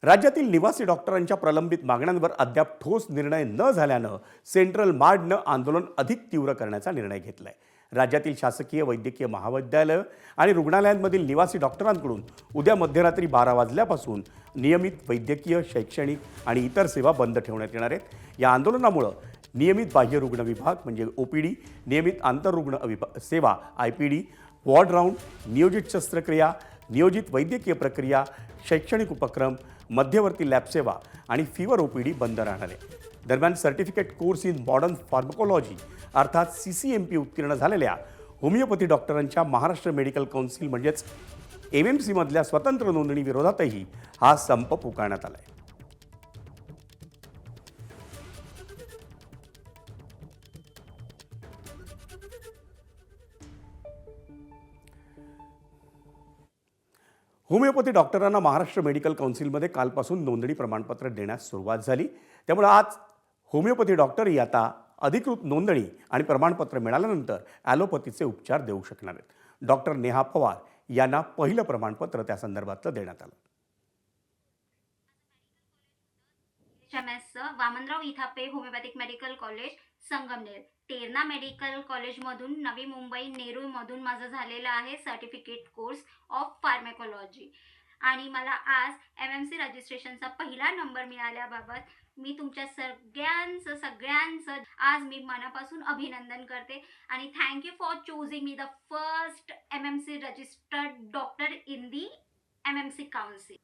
राज्यातील निवासी डॉक्टरांच्या प्रलंबित मागण्यांवर अद्याप ठोस निर्णय न झाल्यानं सेंट्रल मार्डनं आंदोलन अधिक तीव्र करण्याचा निर्णय घेतलाय. राज्यातील शासकीय वैद्यकीय महाविद्यालय आणि रुग्णालयांमधील निवासी डॉक्टरांकडून उद्या मध्यरात्री 12 वाजल्यापासून नियमित वैद्यकीय, शैक्षणिक आणि इतर सेवा बंद ठेवण्यात येणार आहेत. या आंदोलनामुळे नियमित बाह्य रुग्ण विभाग म्हणजे ओपीडी, नियमित आंतररुग्ण सेवा आयपीडी, वॉर्ड राऊंड, नियोजित शस्त्रक्रिया, नियोजित वैद्यकीय प्रक्रिया, शैक्षणिक उपक्रम, मध्यवर्ती लॅब सेवा आणि फीवर ओपीडी बंद राहणार आहे. दरम्यान सर्टिफिकेट कोर्स इन मॉडर्न फार्मकोलॉजी अर्थात CCMP उत्तीर्ण झालेल्या होमिओपॅथी डॉक्टरांच्या महाराष्ट्र मेडिकल काउन्सिल म्हणजेच MMC मधल्या स्वतंत्र नोंदणी विरोधातही हा संप पुकारण्यात आला आहे. होमिओपॅथी डॉक्टरांना महाराष्ट्र मेडिकल काउन्सिलमध्ये कालपासून नोंदणी प्रमाणपत्र देण्यास सुरुवात झाली. त्यामुळे आज होमिओपॅथी डॉक्टरही आता अधिकृत नोंदणी आणि प्रमाणपत्र मिळाल्यानंतर ॲलोपॅथीचे उपचार देऊ शकणार आहेत. डॉक्टर नेहा पवार यांना पहिलं प्रमाणपत्र त्या संदर्भातलं देण्यात आलं. HMS. Vamanrao Ithape homeopathic medical college Sangamner, Terna medical कॉलेजमधून नवी मुंबई नेरूळमधून माझं झालेलं आहे सर्टिफिकेट कोर्स ऑफ फार्मॅकोलॉजी आणि मला आज MMC रजिस्ट्रेशनचा पहिला नंबर मिळाल्याबाबत मी तुमच्या सगळ्यांचं आज मी मनापासून अभिनंदन करते आणि thank you for choosing me the first MMC registered doctor in the MMC council.